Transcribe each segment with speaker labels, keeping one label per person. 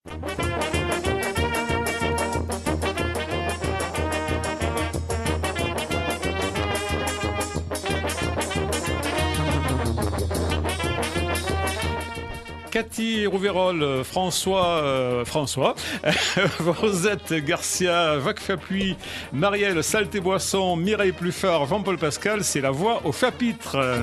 Speaker 1: Cathy Rouverol, François, Rosette Garcia, Vacfapuis, Marielle Salté-Boisson, Mireille Pluffard, Jean-Paul Pascal, c'est la voix au chapitre.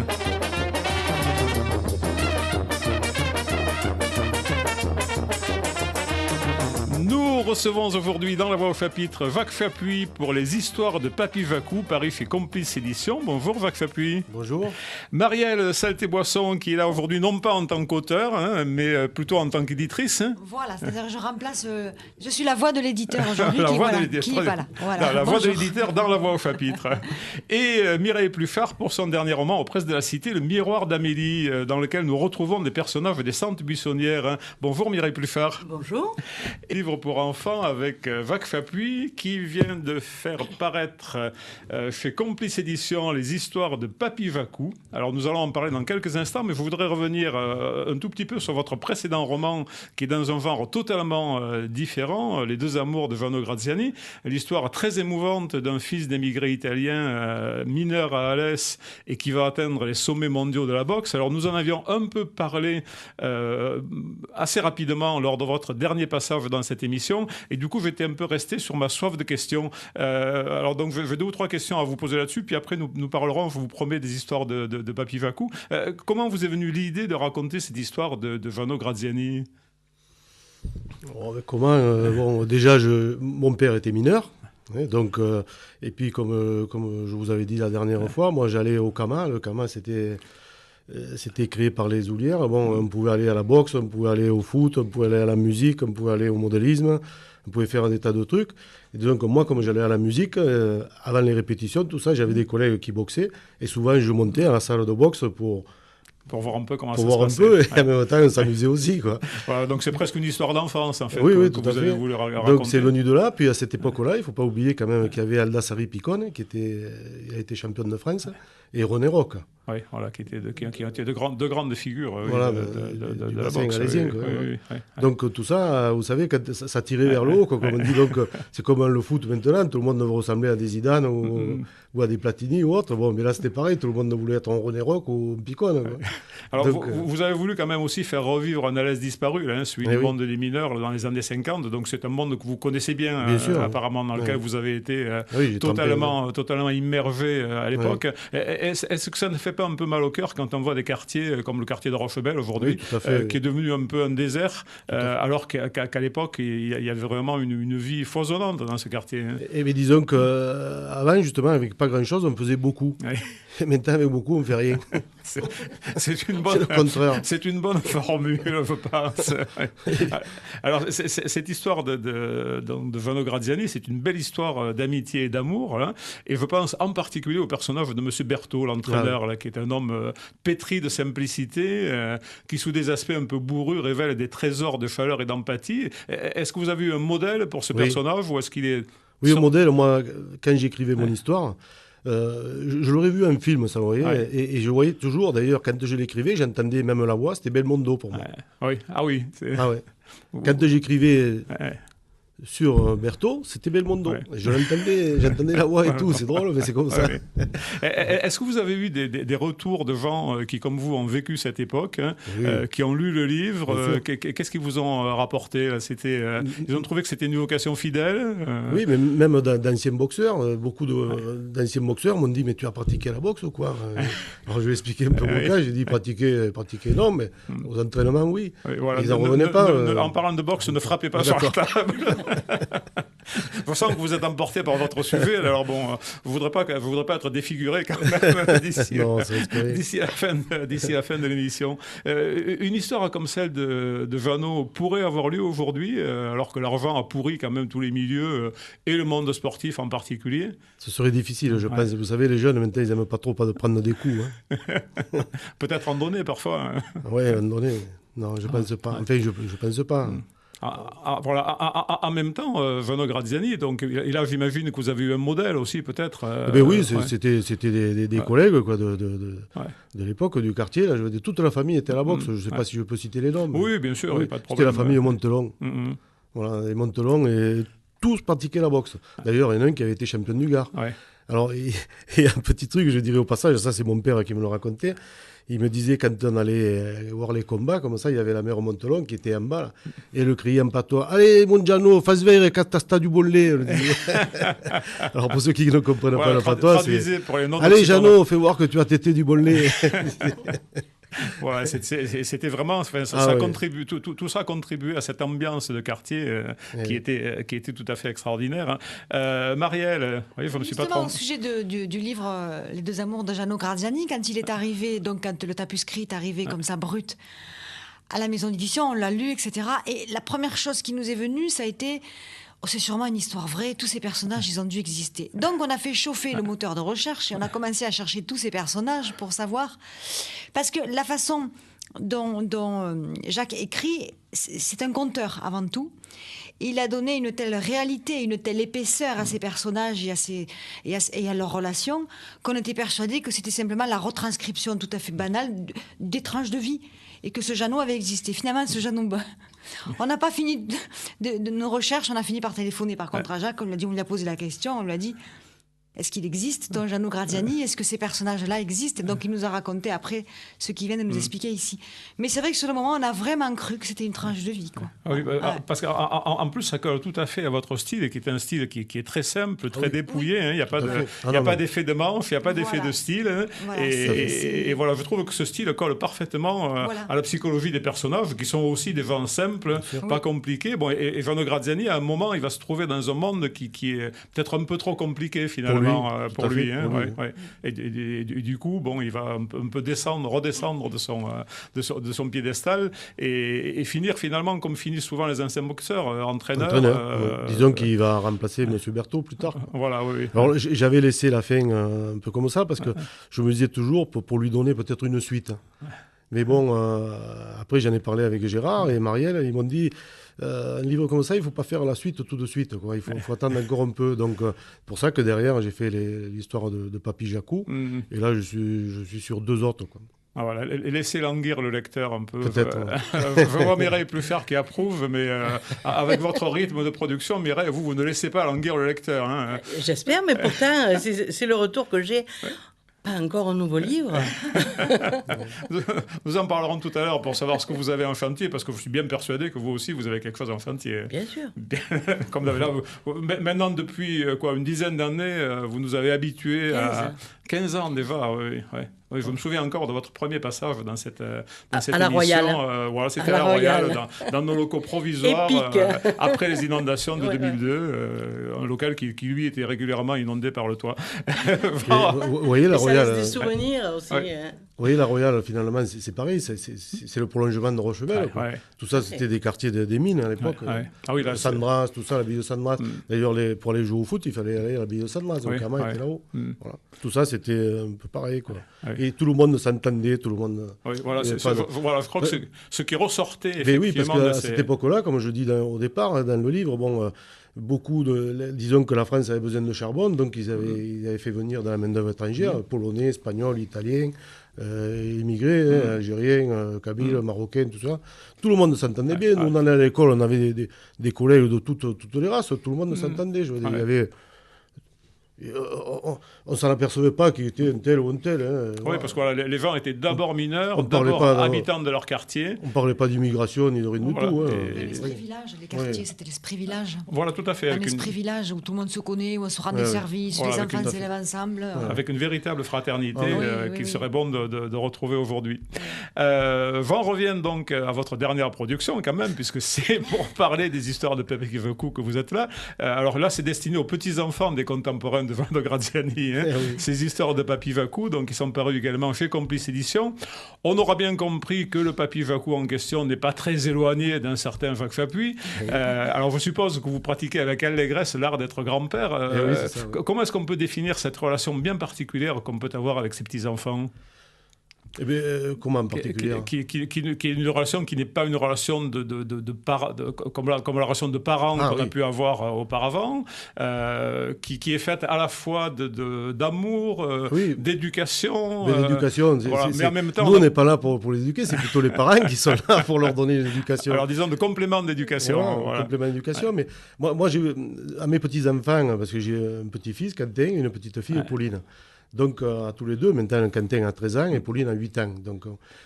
Speaker 1: Nous recevons aujourd'hui dans la voix au chapitre Vacfapuis pour les histoires de Papy Vacou, Paris fait Complice Édition. Bonjour Vacfapuis.
Speaker 2: Bonjour.
Speaker 1: Marielle Salté-Boisson qui est là aujourd'hui non pas en tant qu'auteur, mais plutôt en tant qu'éditrice.
Speaker 3: Voilà, c'est-à-dire je remplace, je suis la voix de l'éditeur aujourd'hui qui est pas là. Voilà.
Speaker 1: La voix de l'éditeur dans la voix au chapitre. Et Mireille Pluffard pour son dernier roman aux Presses de la Cité, Le Miroir d'Amélie, dans lequel nous retrouvons des personnages des Saintes Buissonnières. Bonjour Mireille Pluffard.
Speaker 4: Bonjour.
Speaker 1: Livre pour enfants avec Vacfapuis qui vient de faire paraître chez Complice Édition les histoires de Papy Vacou. Alors nous allons en parler dans quelques instants, mais je voudrais revenir un tout petit peu sur votre précédent roman qui est dans un genre totalement différent, Les Deux Amours de Vanno Graziani, l'histoire très émouvante d'un fils d'émigré italien mineur à Alès et qui va atteindre les sommets mondiaux de la boxe. Alors nous en avions un peu parlé assez rapidement lors de votre dernier passage dans cette émission, et du coup j'étais un peu resté sur ma soif de questions. Alors donc j'ai 2 ou 3 questions à vous poser là-dessus, puis après nous parlerons, je vous promets, des histoires de Papy Vacou. Comment vous est venue l'idée de raconter cette histoire de Vanno Graziani?
Speaker 2: Comment déjà mon père était mineur, donc et puis comme je vous avais dit la dernière fois, moi j'allais au Kama. Le Kama c'était créé par les Oulières. Bon, on pouvait aller à la boxe, on pouvait aller au foot, on pouvait aller à la musique, on pouvait aller au modélisme, on pouvait faire des tas de trucs. Et donc moi, comme j'allais à la musique, avant les répétitions, tout ça, j'avais des collègues qui boxaient, et souvent je montais à la salle de boxe pour
Speaker 1: voir un peu comment
Speaker 2: ça
Speaker 1: se
Speaker 2: passait. Et en même temps, on s'amusait aussi, quoi.
Speaker 1: Voilà, donc c'est presque une histoire d'enfance, en fait,
Speaker 2: oui,
Speaker 1: que
Speaker 2: tout à
Speaker 1: vous avez
Speaker 2: fait.
Speaker 1: voulu raconter.
Speaker 2: Donc c'est venu de là. Puis à cette époque-là, il ne faut pas oublier quand même qu'il y avait Aldasari Piccone, il a été championne de France, et René Roch.
Speaker 1: Oui, voilà, qui ont été deux grandes figures
Speaker 2: voilà,
Speaker 1: de la boxe.
Speaker 2: Alésien, oui. Donc tout ça, vous savez, quand ça tirait vers le haut, comme on dit. Donc c'est comme le foot maintenant, tout le monde ressemblait à des Zidane ou à des Platini ou autre. Bon, mais là c'était pareil, tout le monde voulait être un René Roch ou un Piccone.
Speaker 1: Alors vous avez voulu quand même aussi faire revivre un Alès disparu, là, celui du monde des mineurs dans les années 50. Donc c'est un monde que vous connaissez bien apparemment, dans lequel vous avez été totalement immergé à l'époque. Est-ce que ça ne fait pas un peu mal au cœur quand on voit des quartiers comme le quartier de Rochebelle aujourd'hui, qui est devenu un peu un désert, alors qu'à l'époque il y avait vraiment une vie foisonnante dans ce quartier.
Speaker 2: Mais disons qu'avant, justement, avec pas grand-chose, on faisait beaucoup. Oui. Et maintenant, avec beaucoup, on ne fait rien.
Speaker 1: C'est une bonne formule, je pense. Alors, cette histoire de Vanno Graziani, c'est une belle histoire d'amitié et d'amour. Là, et je pense en particulier au personnage de M. Berthaud, l'entraîneur, là, qui est un homme pétri de simplicité, qui, sous des aspects un peu bourrus, révèle des trésors de chaleur et d'empathie. Est-ce que vous avez eu un modèle pour ce personnage, ou est-ce qu'il est...
Speaker 2: Oui, un modèle. Moi, quand j'écrivais mon histoire... je l'aurais vu en film, ça, vous voyez, et je voyais toujours, d'ailleurs, quand je l'écrivais, j'entendais même la voix, c'était Belmondo pour moi.
Speaker 1: Oui. Ah oui.
Speaker 2: Quand j'écrivais sur Berthaud, c'était Belmondo. Je l'entendais, j'entendais la voix et tout, c'est drôle, mais c'est comme ça.
Speaker 1: Est-ce que vous avez eu des retours de gens qui, comme vous, ont vécu cette époque, qui ont lu le livre? Qu'est-ce qu'ils vous ont rapporté? Ils ont trouvé que c'était une vocation fidèle?
Speaker 2: Oui, mais même d'anciens boxeurs, beaucoup d'anciens boxeurs m'ont dit: mais tu as pratiqué la boxe ou quoi? Alors je vais expliquer un peu mon cas. J'ai dit pratiquer non, mais aux entraînements, oui.
Speaker 1: Voilà.
Speaker 2: Ils n'en revenaient pas.
Speaker 1: En parlant de boxe, ne frappez pas sur la table. Je sens que vous êtes emporté par votre sujet. Alors bon, vous voudrez pas être défiguré quand même d'ici la fin de l'émission. Une histoire comme celle de Vanno pourrait avoir lieu aujourd'hui, alors que l'argent a pourri quand même tous les milieux et le monde sportif en particulier.
Speaker 2: Ce serait difficile, je pense. Vous savez, les jeunes maintenant, ils n'aiment pas trop prendre des coups.
Speaker 1: Peut-être en donner parfois.
Speaker 2: Oui, en donner. Non, je pense pas. Enfin, je pense pas.
Speaker 1: Voilà. En même temps, Vano Graziani, donc, et là, j'imagine que vous avez eu un modèle aussi, peut-être.
Speaker 2: Oui, c'était des collègues quoi, de l'époque, du quartier. Là, toute la famille était à la boxe. Je ne sais pas si je peux citer les noms.
Speaker 1: Oui, bien sûr, pas de problème.
Speaker 2: C'était la famille Montelon. Voilà, les Montelon, et tous pratiquaient la boxe. D'ailleurs, il y en a un qui avait été champion du Gard. Alors, il y a un petit truc, je dirais au passage, ça c'est mon père qui me le racontait. Il me disait, quand on allait voir les combats, comme ça, il y avait la mère Montelon qui était en bas, là, et elle le criait en patois, « Allez, mon Giano, fais veille, castasta du bollet !» Alors, pour ceux qui ne comprennent pas le patois, c'est « Allez, Giano, fais voir que tu as tété du bollet !»
Speaker 1: Voilà, c'était vraiment, ça contribue, tout ça contribue à cette ambiance de quartier qui était tout à fait extraordinaire. Marielle, je me suis pas trompé.
Speaker 3: Au sujet du livre Les deux amours de Giano Graziani, quand il est arrivé, donc quand le tapuscrit est arrivé comme ça brut à la maison d'édition, on l'a lu, etc. Et la première chose qui nous est venue, ça a été c'est sûrement une histoire vraie, tous ces personnages, ils ont dû exister. Donc on a fait chauffer le moteur de recherche et on a commencé à chercher tous ces personnages pour savoir. Parce que la façon dont Jacques écrit, c'est un conteur avant tout. Il a donné une telle réalité, une telle épaisseur à ces personnages et à leurs relations qu'on était persuadé que c'était simplement la retranscription tout à fait banale des tranches de vie. Et que ce Giano avait existé. Finalement, ce Giano, on n'a pas fini de nos recherches, on a fini par téléphoner par contre à Jacques, on lui a posé la question, on lui a dit est-ce qu'il existe, ton Giano Graziani, est-ce que ces personnages-là existent? Et donc il nous a raconté après ce qu'il vient de nous expliquer ici. Mais c'est vrai que sur le moment, on a vraiment cru que c'était une tranche de vie, quoi.
Speaker 1: Oui, parce qu'en plus, ça colle tout à fait à votre style, qui est un style qui est très simple, très dépouillé. Il n'y a pas d'effet de manche, il n'y a pas d'effet de style. Et voilà, je trouve que ce style colle parfaitement à la psychologie des personnages, qui sont aussi des gens simples, pas compliqués. Bon, et Giano Graziani, à un moment, il va se trouver dans un monde qui est peut-être un peu trop compliqué, finalement. Pour lui. Et du coup, il va un peu redescendre de son piédestal et finir finalement comme finissent souvent les anciens boxeurs, entraîneurs.
Speaker 2: Disons qu'il va remplacer M. Berthaud plus tard.
Speaker 1: Voilà, oui.
Speaker 2: Alors j'avais laissé la fin un peu comme ça parce que je me disais toujours pour lui donner peut-être une suite. Mais bon, après j'en ai parlé avec Gérard et Marielle, ils m'ont dit un livre comme ça, il ne faut pas faire la suite tout de suite, quoi. Il faut attendre encore un peu. Donc pour ça que derrière j'ai fait l'histoire de Papy Jacou et là je suis sur 2 autres, quoi.
Speaker 1: Ah, voilà, laissez languir le lecteur un peu.
Speaker 2: Peut-être.
Speaker 1: Je vois Mireille Pluffert qui approuve, mais avec votre rythme de production, Mireille, vous ne laissez pas languir le lecteur. Hein.
Speaker 4: J'espère, mais pourtant, c'est le retour que j'ai. Pas encore un nouveau livre.
Speaker 1: Nous en parlerons tout à l'heure pour savoir ce que vous avez en chantier, parce que je suis bien persuadé que vous aussi, vous avez quelque chose en chantier.
Speaker 4: Bien sûr.
Speaker 1: Comme là, maintenant, depuis une dizaine d'années, vous nous avez habitués à 15 ans déjà. Oui. Oui, je me souviens encore de votre premier passage dans cette émission.
Speaker 4: La Royale.
Speaker 1: Voilà, c'était à la Royale, dans nos locaux provisoires, après les inondations de 2002, un local qui, lui, était régulièrement inondé par le toit.
Speaker 2: Vous voyez, la Royale...
Speaker 4: Ça reste des souvenirs aussi.
Speaker 2: Vous voyez, la Royale, finalement, c'est pareil, c'est le prolongement de Rochevelle. Tout ça, c'était des quartiers des mines à l'époque.
Speaker 1: Ah oui, là,
Speaker 2: Sandras, tout ça, l'abbaye de Sandras. D'ailleurs, pour aller jouer au foot, il fallait aller à l'abbaye de Sandras. Donc, Camin était là-haut. Voilà. Tout ça, c'était un peu pareil, quoi. Et tout le monde s'entendait, tout le monde...
Speaker 1: Oui, voilà, je crois que ce qui ressortait,
Speaker 2: effectivement... Mais oui, parce qu'à cette époque-là, comme je dis au départ, dans le livre, disons que la France avait besoin de charbon, donc ils avaient fait venir de la main-d'œuvre étrangère, polonais, espagnols, italiens, immigrés, algériens, kabyles, marocains, tout ça. Tout le monde s'entendait bien. Nous, on allait à l'école, on avait des collègues de toutes les races, tout le monde s'entendait. Je veux dire, il y avait... On ne s'en apercevait pas qu'il était un tel ou un tel.
Speaker 1: Oui, parce que les gens étaient d'abord mineurs, d'abord habitants de leur quartier.
Speaker 2: On ne parlait pas d'immigration ni de rien du tout.
Speaker 3: L'esprit village, les quartiers, c'était l'esprit village.
Speaker 1: Voilà, tout à fait.
Speaker 3: Un esprit village où tout le monde se connaît, où on se rend des services, les enfants s'élèvent ensemble.
Speaker 1: Avec une véritable fraternité qu'il serait bon de retrouver aujourd'hui. J'en reviens donc à votre dernière production quand même, puisque c'est pour parler des histoires de Papy Jacou que vous êtes là. Alors là, c'est destiné aux petits-enfants des contemporains de Vano Graziani, ces histoires de Papy Jacou, donc qui sont parues également chez Complice Éditions. On aura bien compris que le Papy Jacou en question n'est pas très éloigné d'un certain Jacques Chapuis. Alors je suppose que vous pratiquez avec allégresse l'art d'être grand-père.
Speaker 2: Ça,
Speaker 1: comment est-ce qu'on peut définir cette relation bien particulière qu'on peut avoir avec ses petits-enfants ?
Speaker 2: Eh bien, comment en particulier?
Speaker 1: Qui est une relation qui n'est pas une relation comme la relation de parents qu'on a pu avoir auparavant, qui est faite à la fois d'amour, d'éducation.
Speaker 2: L'éducation,
Speaker 1: voilà. Mais en même temps,
Speaker 2: nous, on n'est pas là pour les éduquer, c'est plutôt les parents qui sont là pour leur donner l'éducation.
Speaker 1: Alors, disons, de complément d'éducation.
Speaker 2: Voilà. Complément d'éducation, mais moi j'ai, à mes petits-enfants, parce que j'ai un petit-fils, Quentin, et une petite-fille, Pauline. Donc, à tous les deux, maintenant, Quentin a 13 ans et Pauline a 8 ans. Donc,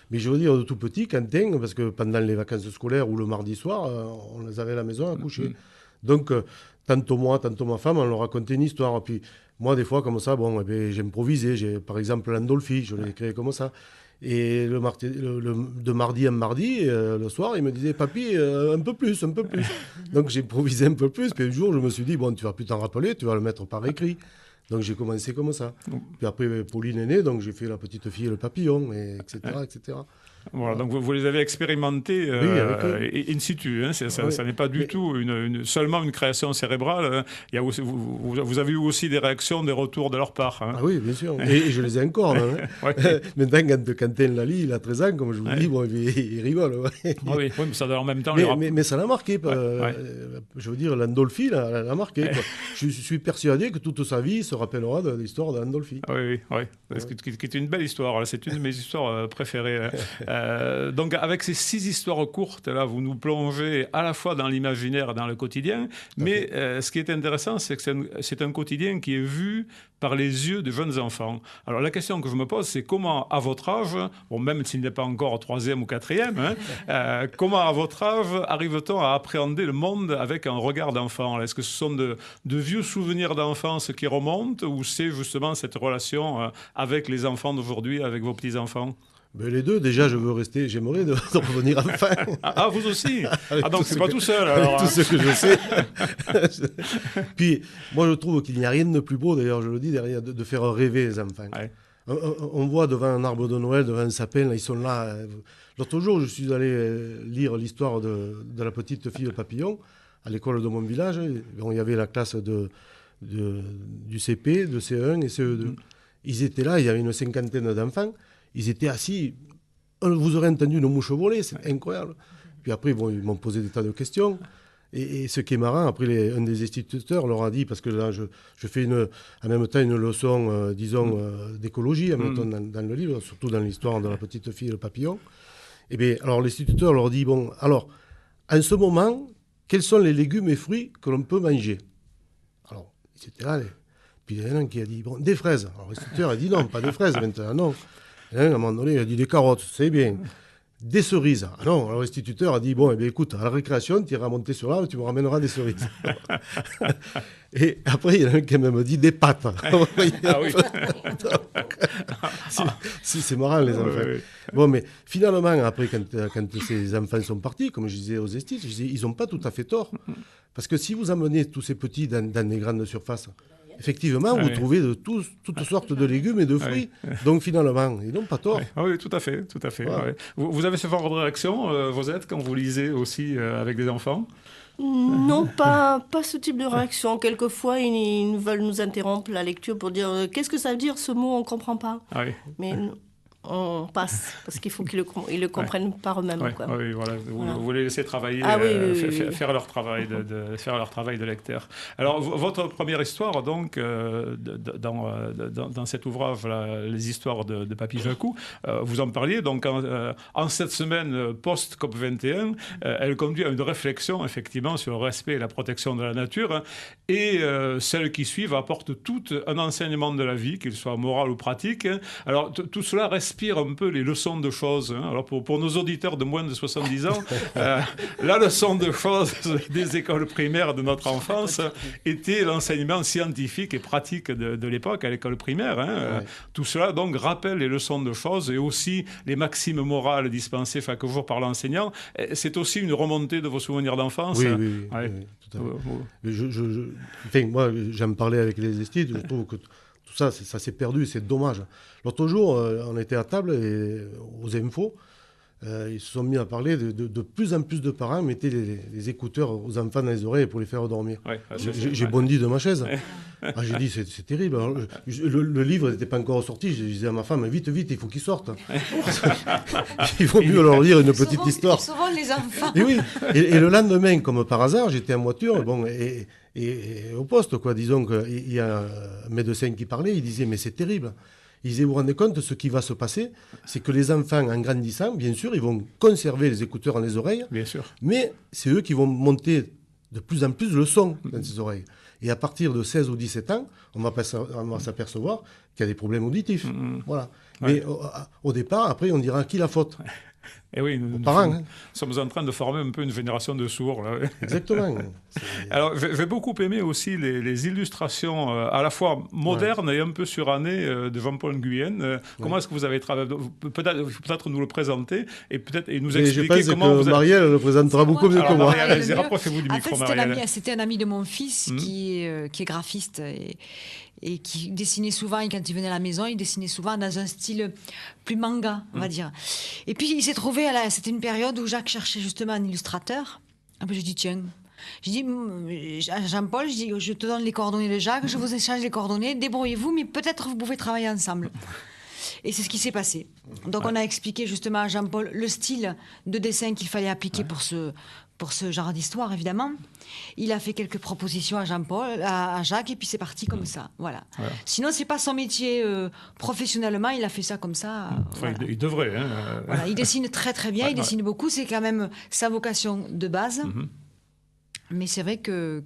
Speaker 2: mais je veux dire, de tout petit, Quentin, parce que pendant les vacances scolaires ou le mardi soir, on les avait à la maison à coucher. Donc, tantôt moi, tantôt ma femme, on leur racontait une histoire. Puis, moi, des fois, comme ça, j'improvisais. Par exemple, l'Andolphi, je l'ai créé comme ça. Et de mardi à mardi, le soir, il me disait, papy, un peu plus. Donc, j'improvisais un peu plus. Puis, un jour, je me suis dit, bon, tu vas plus t'en rappeler, tu vas le mettre par écrit. Donc j'ai commencé comme ça. Puis après, Pauline est née, donc j'ai fait la petite fille et le papillon, etc.
Speaker 1: Voilà, donc vous les avez expérimentés in situ. Hein, ça n'est pas du tout seulement une création cérébrale. Il y a aussi, vous avez eu aussi des réactions, des retours de leur part. Hein.
Speaker 2: Ah oui, bien sûr. Et je les ai encore. Hein. Maintenant, quand Quentin Lali, il a 13 ans, comme je vous dis, bon, il rigole.
Speaker 1: Oui, mais ça en même temps...
Speaker 2: Mais ça l'a marqué. Je veux dire, l'Andolphi l'a marqué. Quoi. Je suis persuadé que toute sa vie, il se rappellera de l'histoire de l'Andolphi.
Speaker 1: Oui. Qui est une belle histoire. C'est une de mes histoires préférées. Donc avec ces 6 histoires courtes, là, vous nous plongez à la fois dans l'imaginaire et dans le quotidien, mais ce qui est intéressant, c'est que c'est un quotidien qui est vu par les yeux de jeunes enfants. Alors la question que je me pose, c'est comment, à votre âge, même s'il n'est pas encore 3e ou 4e, comment, à votre âge, arrive-t-on à appréhender le monde avec un regard d'enfant? Est-ce que ce sont de vieux souvenirs d'enfance qui remontent, ou c'est justement cette relation avec les enfants d'aujourd'hui, avec vos petits-enfants?
Speaker 2: Mais les deux, déjà, j'aimerais de revenir enfant.
Speaker 1: Vous aussi? Donc c'est pas tout seul, alors.
Speaker 2: Tout ce que je sais. Puis, moi, je trouve qu'il n'y a rien de plus beau, d'ailleurs, je le dis, derrière, de faire rêver les enfants. Ouais. On voit devant un arbre de Noël, devant un sapin, là, ils sont là. L'autre jour, je suis allé lire l'histoire de la petite fille, le papillon, à l'école de mon village. Il y avait la classe du CP, de CE1 et CE2. Ils étaient là, il y avait une 50aine d'enfants. Ils étaient assis, vous aurez entendu une mouche voler, c'est incroyable. Puis après, ils m'ont posé des tas de questions. Et ce qui est marrant, après, un des instituteurs leur a dit, parce que là, je fais en même temps une leçon, d'écologie, en même temps dans le livre, surtout dans l'histoire de la petite fille et le papillon. Et bien, alors l'instituteur leur dit, alors, en ce moment, quels sont les légumes et fruits que l'on peut manger? Alors, ils étaient là, puis il y en a un qui a dit, des fraises. Alors l'instituteur a dit, non, pas des fraises maintenant, non. À un moment donné, il a dit des carottes, c'est bien. Des cerises. Ah non, alors l'instituteur a dit, écoute, à la récréation, tu iras monter sur l'arbre, tu me ramèneras des cerises. Et après, il y en a un qui m'a même dit des pâtes. C'est marrant, les enfants. Mais finalement, après, quand ces enfants sont partis, comme je disais aux estis, ils n'ont pas tout à fait tort. Parce que si vous amenez tous ces petits dans des grandes surfaces, effectivement, vous trouvez toutes sortes de légumes et de fruits. Donc finalement, ils n'ont pas tort.
Speaker 1: Oui, tout à fait. Ouais. Vous avez ce genre de réaction, vous êtes, quand vous lisez aussi avec des enfants?
Speaker 5: Non, pas ce type de réaction. Quelquefois, ils veulent nous interrompre la lecture pour dire qu'est-ce que ça veut dire ce mot, on ne comprend pas. Mais on passe, parce qu'il faut qu'ils le comprennent par eux-mêmes.
Speaker 1: Oui, voilà. Vous les laissez travailler, faire leur travail faire leur travail de lecteur. Alors, votre première histoire, donc, dans cet ouvrage, les histoires de Papy Jacou, vous en parliez, donc, en cette semaine post-COP21, elle conduit à une réflexion, effectivement, sur le respect et la protection de la nature, et celles qui suivent apportent tout un enseignement de la vie, qu'il soit moral ou pratique. Alors, tout cela respire un peu les leçons de choses. Alors pour nos auditeurs de moins de 70 ans, la leçon de choses des écoles primaires de notre enfance était l'enseignement scientifique et pratique de l'époque à l'école primaire. Tout cela donc rappelle les leçons de choses et aussi les maximes morales dispensées chaque jour par l'enseignant. C'est aussi une remontée de vos souvenirs d'enfance.
Speaker 2: Oui, tout à fait. Moi, j'en parlais avec les estis, je trouve que tout ça s'est perdu, c'est dommage. L'autre jour, on était à table aux infos, ils se sont mis à parler de plus en plus de parents mettaient les écouteurs aux enfants dans les oreilles pour les faire dormir.
Speaker 1: Ouais,
Speaker 2: j'ai bondi de ma chaise. J'ai dit, c'est terrible. Alors, le livre n'était pas encore sorti. Je disais à ma femme, vite, il faut qu'il sorte. Il vaut mieux leur lire une petite histoire.
Speaker 3: Souvent les enfants.
Speaker 2: Et oui. Et le lendemain, comme par hasard, j'étais en voiture, et au poste, quoi. Disons qu'il y a un médecin qui parlait, il disait, mais c'est terrible. Il disait, vous vous rendez compte, ce qui va se passer, c'est que les enfants, en grandissant, bien sûr, ils vont conserver les écouteurs dans les oreilles,
Speaker 1: bien sûr.
Speaker 2: Mais c'est eux qui vont monter de plus en plus le son dans ces oreilles. Et à partir de 16 ou 17 ans, on va s'apercevoir qu'il y a des problèmes auditifs. Voilà. Ouais. Mais au départ, après, on dira qui la faute.
Speaker 1: Et oui, nous sommes en train de former un peu une génération de sourds. Là.
Speaker 2: Exactement.
Speaker 1: Alors, j'ai beaucoup aimé aussi les illustrations à la fois modernes et un peu surannées de Jean-Paul Nguyen. Comment est-ce que vous avez travaillé? Peut-être nous le présenter et peut-être nous expliquer comment vous avez...
Speaker 2: Marielle le présentera beaucoup mieux que moi.
Speaker 1: Marielle, rapprochez-vous du micro, Marielle.
Speaker 3: C'était un ami de mon fils qui est graphiste et qui dessinait souvent, et quand il venait à la maison, il dessinait souvent dans un style plus manga, on va dire. Et puis il s'est trouvé, c'était une période où Jacques cherchait justement un illustrateur. Et puis je dis, tiens, Jean-Paul, je te donne les coordonnées de Jacques, je vous échange les coordonnées, débrouillez-vous, mais peut-être vous pouvez travailler ensemble. Et c'est ce qui s'est passé. Donc on a expliqué justement à Jean-Paul le style de dessin qu'il fallait appliquer pour ce genre d'histoire, évidemment. Il a fait quelques propositions à Jean-Paul, à Jacques, et puis c'est parti comme ça. Voilà. Sinon, c'est pas son métier professionnellement, il a fait ça comme ça.
Speaker 1: Voilà. Il devrait. Hein.
Speaker 3: Voilà. Il dessine très très bien, il dessine beaucoup, c'est quand même sa vocation de base. Mais c'est vrai que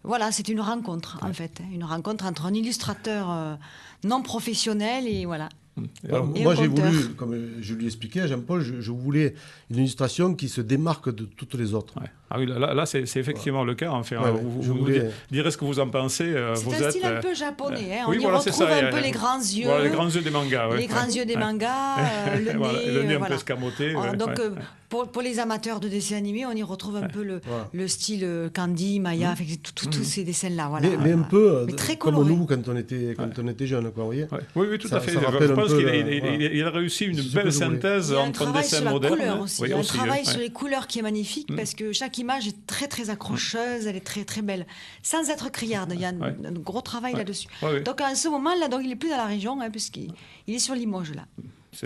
Speaker 3: voilà, c'est une rencontre, en fait. Une rencontre entre un illustrateur non professionnel et voilà.
Speaker 2: Alors, moi, j'ai voulu, comme je lui expliquais à Jean-Paul, je voulais une illustration qui se démarque de toutes les autres.
Speaker 1: Ouais. Ah oui, là c'est effectivement le cas. Enfin, vous direz ce que vous en pensez.
Speaker 3: C'est un style un peu japonais. On y retrouve un peu les grands yeux.
Speaker 1: Voilà, les grands yeux des mangas.
Speaker 3: Les grands yeux des mangas,
Speaker 1: le nez un peu escamoté.
Speaker 3: Donc, pour les amateurs de dessins animés, on y retrouve un peu le style Candy, Maya, tous ces dessins-là. Voilà.
Speaker 2: Mais un peu
Speaker 3: très
Speaker 2: comme nous quand on était jeunes, quoi, vous voyez.
Speaker 1: Oui, tout à fait. Je pense qu'il a réussi une belle synthèse entre un dessin moderne.
Speaker 3: Il y a un travail sur les couleurs qui est magnifique parce que chaque image est très très accrocheuse, elle est très très belle, sans être criarde. Il y a un gros travail là-dessus. Donc à ce moment-là, il n'est plus dans la région, puisqu'il est sur Limoges là.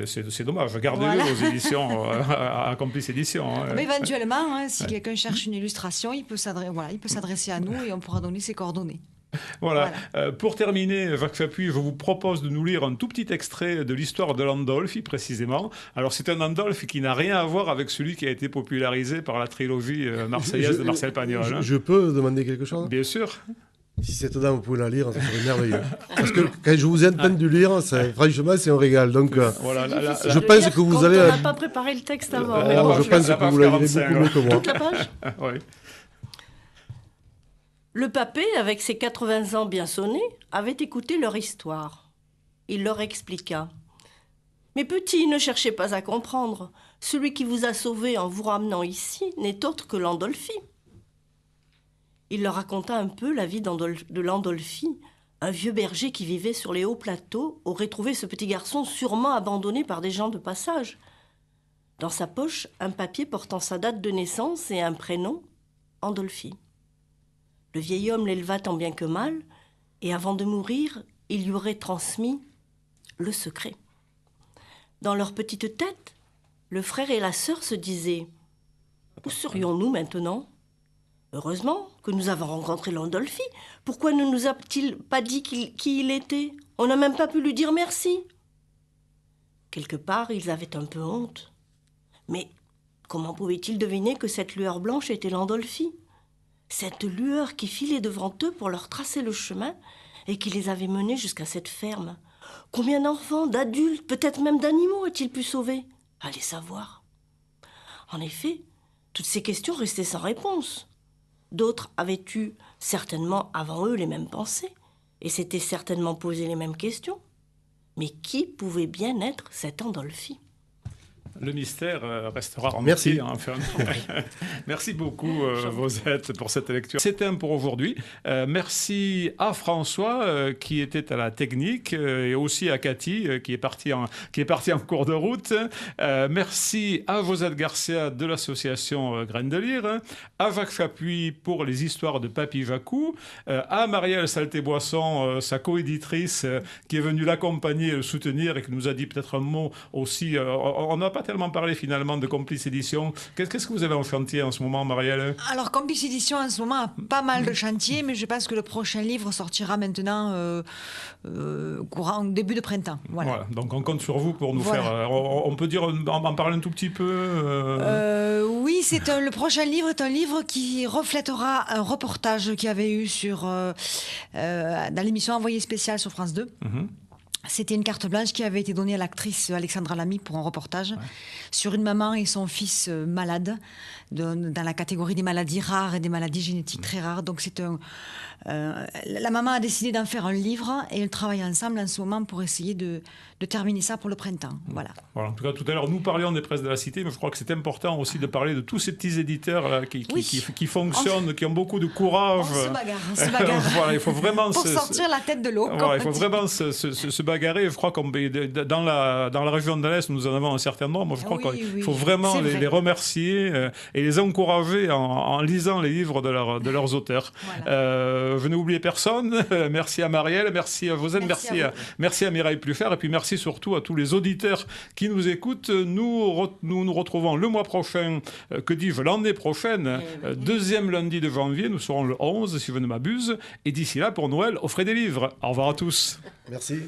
Speaker 1: C'est dommage. Gardez-le aux éditions, à Complice Éditions.
Speaker 3: Mais éventuellement, si quelqu'un cherche une illustration, il peut s'adresser à nous et on pourra donner ses coordonnées.
Speaker 1: Voilà. Pour terminer, Jacques Chapuis, je vous propose de nous lire un tout petit extrait de l'histoire de Landolphi, précisément. Alors, c'est un Landolphi qui n'a rien à voir avec celui qui a été popularisé par la trilogie marseillaise de Marcel Pagnol.
Speaker 2: Je peux demander quelque chose?
Speaker 1: Bien sûr.
Speaker 2: Si cette dame, vous pouvez la lire, ça serait merveilleux. Parce que quand je vous ai entendu lire, franchement, c'est un régal. Donc, je pense que vous allez...
Speaker 5: On n'a pas préparé le texte avant.
Speaker 2: Je pense que vous la lirez beaucoup mieux que moi.
Speaker 5: Toute la page?
Speaker 1: Oui.
Speaker 5: Le papé, avec ses 80 ans bien sonnés, avait écouté leur histoire. Il leur expliqua. « Mes petits, ne cherchez pas à comprendre. Celui qui vous a sauvés en vous ramenant ici n'est autre que Landolphi. » Il leur raconta un peu la vie de Landolphi. Un vieux berger qui vivait sur les hauts plateaux aurait trouvé ce petit garçon sûrement abandonné par des gens de passage. Dans sa poche, un papier portant sa date de naissance et un prénom, Andolphi. Le vieil homme l'éleva tant bien que mal, et avant de mourir, il lui aurait transmis le secret. Dans leur petite tête, le frère et la sœur se disaient « Où serions-nous maintenant ? Heureusement que nous avons rencontré Landolphi. Pourquoi ne nous a-t-il pas dit qui il était ? On n'a même pas pu lui dire merci. » Quelque part, ils avaient un peu honte. Mais comment pouvaient-ils deviner que cette lueur blanche était Landolphi ? Cette lueur qui filait devant eux pour leur tracer le chemin et qui les avait menés jusqu'à cette ferme. Combien d'enfants, d'adultes, peut-être même d'animaux a-t-il pu sauver ? Allez savoir. En effet, toutes ces questions restaient sans réponse. D'autres avaient eu certainement avant eux les mêmes pensées et s'étaient certainement posé les mêmes questions. Mais qui pouvait bien être cet Andolphi ?
Speaker 1: Le mystère restera entier.
Speaker 2: Merci.
Speaker 1: Enfin. Merci beaucoup, Vosette, pour cette lecture. C'est un pour aujourd'hui. Merci à François, qui était à la technique, et aussi à Cathy, qui est partie en cours de route. Merci à Vosette Garcia de l'association Graines de Lyre, à Vach Chapuis pour les histoires de Papy Vacou, à Marielle Salté-Boisson, sa coéditrice, qui est venue l'accompagner et le soutenir et qui nous a dit peut-être un mot aussi. On n'a pas tellement parlé finalement de Complice Édition. Qu'est-ce que vous avez en chantier en ce moment, Marielle?
Speaker 3: Alors, Complice Édition en ce moment a pas mal de chantiers, mais je pense que le prochain livre sortira maintenant début de printemps. Voilà.
Speaker 1: Donc on compte sur vous pour nous faire. On peut dire, en parler un tout petit peu.
Speaker 3: Oui, le prochain livre est un livre qui reflètera un reportage qu'il y avait eu dans l'émission Envoyé spécial sur France 2. C'était une carte blanche qui avait été donnée à l'actrice Alexandra Lamy pour un reportage sur une maman et son fils malades, dans la catégorie des maladies rares et des maladies génétiques très rares. Donc la maman a décidé d'en faire un livre et ils travaillent ensemble en ce moment pour essayer de terminer ça pour le printemps. Voilà.
Speaker 1: En tout cas, tout à l'heure, nous parlions des presses de la Cité, mais je crois que c'est important aussi de parler de tous ces petits éditeurs là, qui fonctionnent, qui ont beaucoup de courage.
Speaker 3: On se bagarre.
Speaker 1: Voilà, il faut vraiment
Speaker 3: pour sortir la tête de l'eau.
Speaker 1: Voilà, il faut vraiment se bagarrer. Je crois qu'on dans la région de l'Est, nous en avons un certain nombre. Je crois qu'il faut vraiment les remercier et les encourager en lisant les livres de leurs auteurs. Voilà. Je n'ai oublié personne. Merci à Marielle, merci à Vosette, merci à Mireille Plufer, et puis merci surtout à tous les auditeurs qui nous écoutent. Nous nous retrouvons le mois prochain, que dis-je, l'année prochaine, deuxième lundi de janvier. Nous serons le 11, si je ne m'abuse. Et d'ici là, pour Noël, offrez des livres. Au revoir à tous.
Speaker 2: Merci.